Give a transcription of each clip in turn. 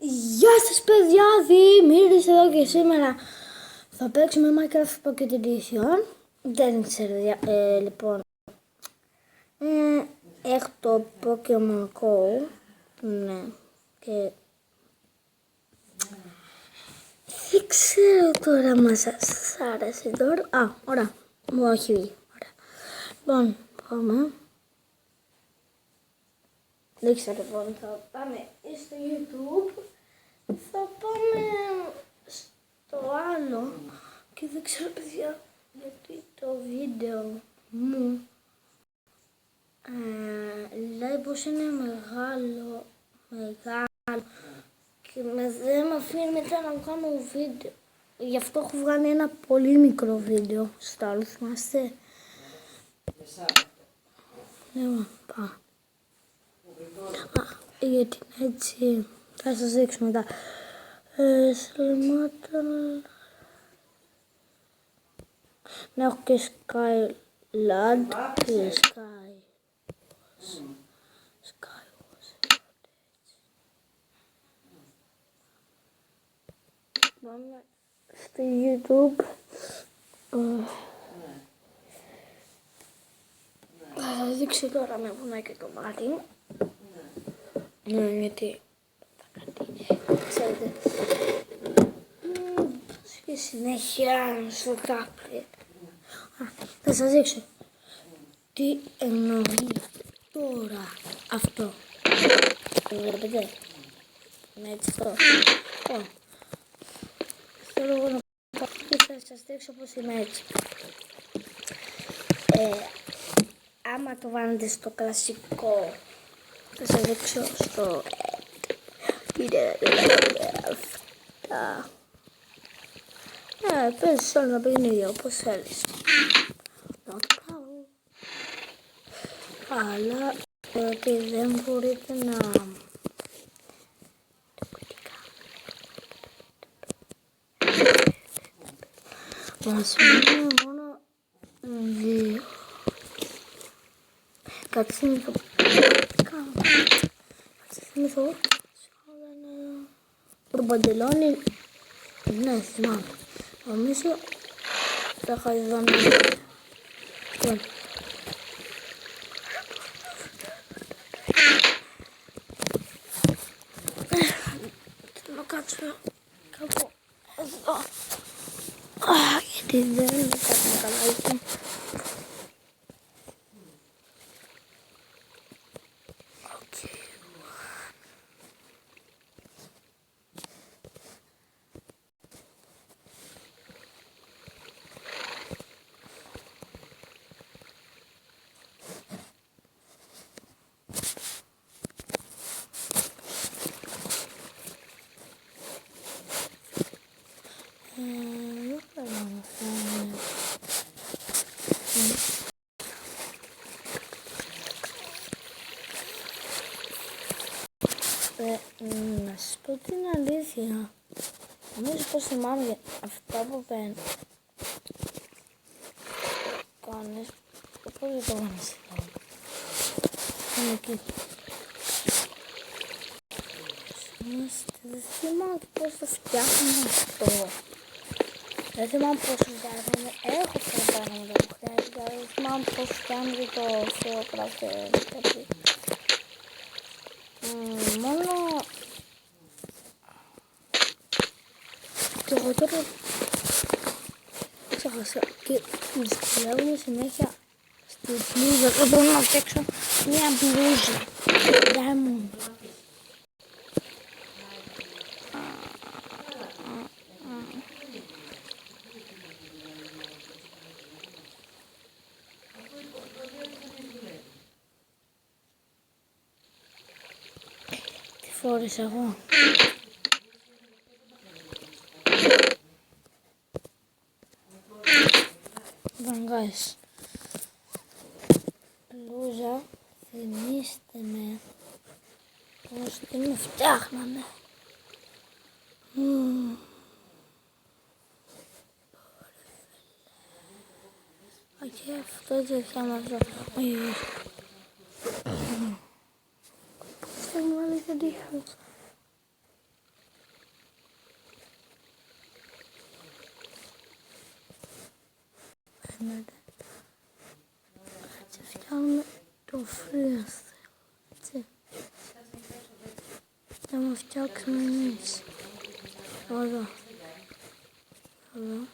Γεια σας παιδιά, Δημήτρης εδώ και σήμερα θα παίξουμε Minecraft Pocket Edition. Δεν ξέρω, λοιπόν, έχω το Pokemon Go, ναι, και δεν ξέρω τώρα αν σας άρεσε τώρα. Ωραία, μου έχει βγει, ωραία. Λοιπόν, πάμε. Δεν ξέρω, λοιπόν, θα πάμε στο YouTube. Θα πάμε στο άλλο και δεν ξέρω παιδιά γιατί το βίντεο μου λέει πως είναι μεγάλο και δεν με αφήνει μετά να κάνω βίντεο. Γι' αυτό έχω βγάλει ένα πολύ μικρό βίντεο στο άλλο, θυμάστε. Λοιπόν, πάω. Γιατί έτσι θα σας δείξω μετά. Να έχω και Skylad και Πάμε στο YouTube. Θα σας δείξω τώρα με βουνάκι το μάτι. Ναι, γιατί ξέρετε, στη συνέχεια στο τάπλετ. Θα σας δείξω τι εννοεί τώρα αυτό. Το βλέπετε? Ναι, έτσι αυτό. Θέλω εγώ να πάω και θα σας δείξω πως είναι έτσι. Άμα το βάλετε στο κλασικό, θα σας δείξω στο... αυτά. Παίζεις όλα τα παιχνίδια όπως θέλεις. Να το πάω. Αλλά ότι δεν μπορείτε να... Μας μείνουν μόνο 2. Κάτσε να το κάνω. Κάτσε να το... Το παντελόνι... Ναι, θυμάμαι. Νομίζω τα χαϊδόνια. Λοιπόν. Θέλω να κάτσω κάπου εδώ. Γιατί δεν είναι κάτι καλά εκεί. Να σας πω την αλήθεια, νομίζω πως θυμάμαι αυτά που δεν κάνεις, πώς δεν το κάνεις εδώ. Είναι εκεί. Δεν θυμάμαι πώς το φτιάχνουμε αυτό. Δεν θυμάμαι πώς το φτιάχνουμε, έχω πολλά πράγματα που χρειάζεται, αλλά δεν θυμάμαι πώς φτιάχνουμε το Θεοκράτη κάτι. Μόνο και εγώ τώρα ξέχασα και δυσκολεύομαι συνέχεια στη μπλούζα. Δεν μπορώ να φτιάξω μια μπλούζα. Diamond. Τι φόρεσα εγώ? Guys, μπλούζα, θυμίστε με πως τι με φτιάχνανε. Και αυτό δεν φτιάχνω. Πώς θα μου βάλει το τείχος. φαίνεται. Έτσι φτιάχνουμε το φρύος. Έτσι. Θα μου φτιάξουμε εμείς. Εδώ. Εδώ.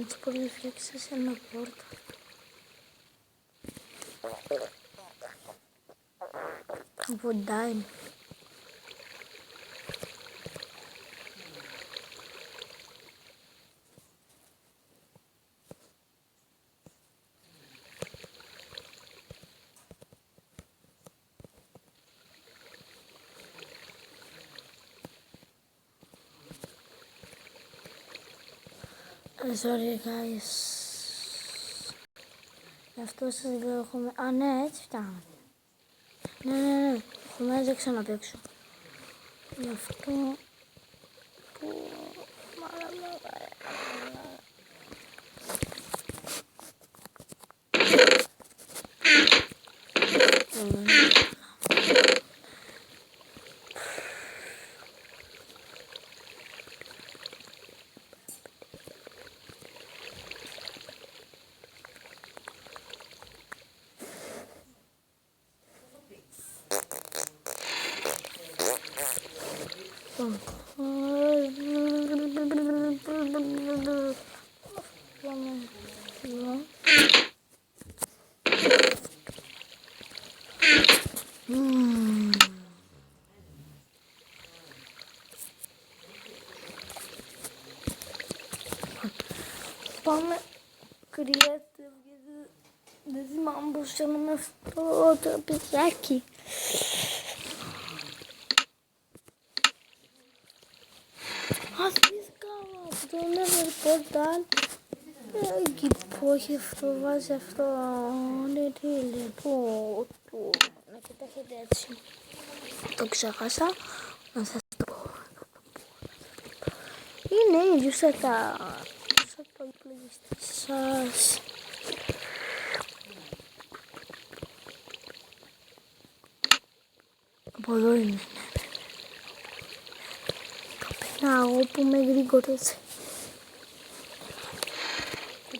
Έτσι πολύ φτιάξεις ένα πόρτα. Από ντάιν. Sorry guys. Γι' αυτό σας λέω έχουμε... Α ναι, έτσι φτάνει. Ναι. Έχουμε έτσι ξαναπαίξω. Γι' αυτό... που... Πάμε creative γιατί δεν θυμάμαι πως κάνουμε αυτό το τραπεζάκι. Αθλήθηκα από το Never Portal. Εκεί που έχει αυτό, βάζει αυτό. Ναι, τι λοιπόν. Να κοιτάξετε έτσι. Το ξέχασα. Να σας το πω. Είναι ίδιο σαν το υπολογιστή σας. Από εδώ είναι. Να, όπου με γρήγορες.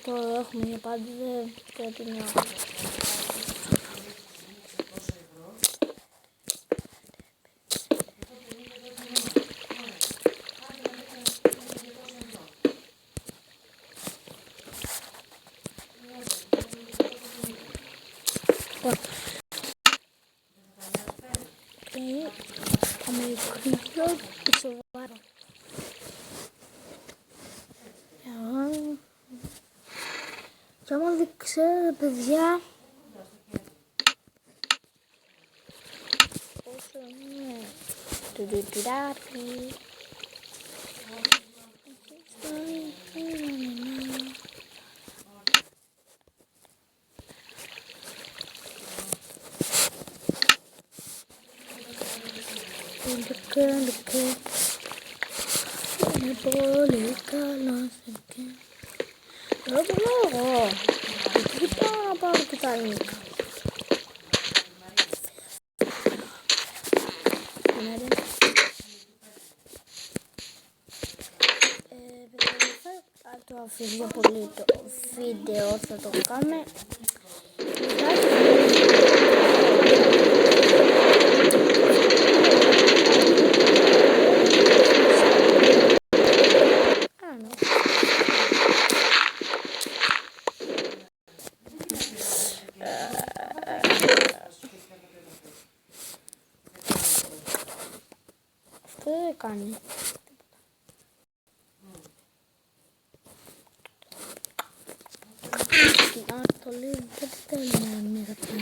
Το έχουμε για πάντα, δεν πρέπει να... με κρύο και σοβαρό. Και άμα δεν ξέρετε παιδιά πόσο είναι τουρουρουράπι. Είναι πολύ καλό. Εγώ το λέω. Τι πάω να πάρω και τα ελληνικά. Θα το αφήσω πολύ το βίντεο, θα το κάνουμε. Αυτό δεν κάνει. Το λίγο δεν θέλει να μην αγαπητά.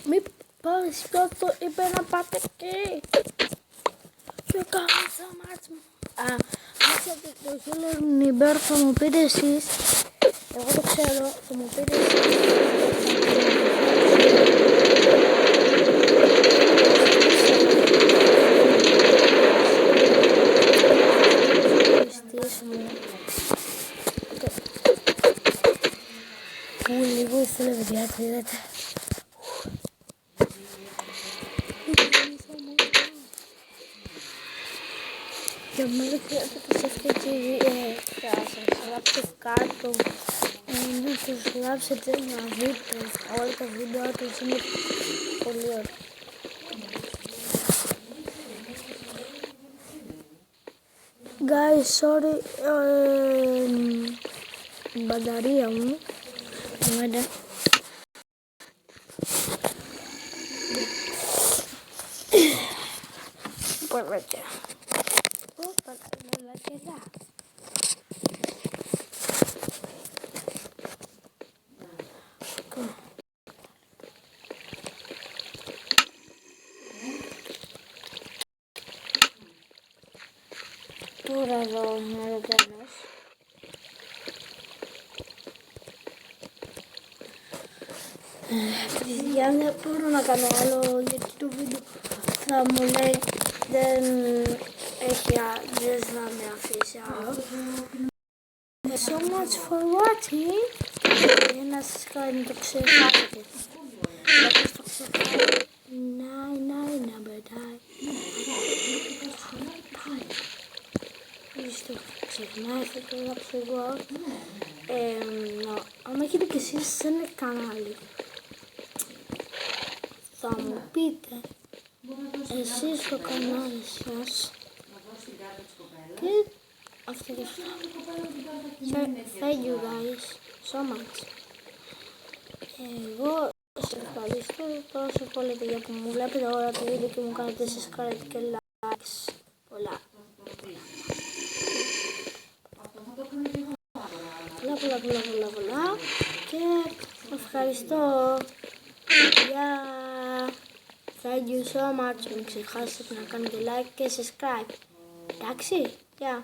Μη πάρεις ποιος το είπε να πάτε εκεί. Και κάνεις το μάτς μου. Άρχεται το χείλος νιμπέρ θα μου πείτε εσείς. Εγώ το ξέρω, θα μου πείτε εσείς. Που λίγο ήθελε παιδιά, το είδατε. μην χρειάζεται σε αυτή τη φράση. Γράψτε κάτω. Να τους γράψετε να δείτε. Όλα τα βίντεο τους είναι πολύ ωραία. Guys, sorry. Η μπαταρία μου. Πορβέτε. Πώς θα κάνουμε λακελά. Τώρα εδώ είναι ο τέλος. Παιδιά, δεν μπορώ να κάνω άλλο γιατί το βίντεο θα μου λέει δεν θα με αφήσει άλλο. So much for watching. Ένα subscribe το ξεχάσετε. Όπως το ξεχάσετε. Να μπετάει. Το ξεχνάει, θα το γράψω εγώ. Αν έχετε και εσείς σε ένα κανάλι, θα μου πείτε εσείς στο κανάλι σας και αυτό και αυτό. Thank you guys so much. Εγώ σας ευχαριστώ τόσο πολύ παιδιά που μου βλέπετε όλα τα βίντεο και μου κάνετε subscribe και likes πολλά. Πολλά και ευχαριστώ. Yeah. Thank you so much. Μην ξεχάσετε να κάνετε like και subscribe. Εντάξει, yeah.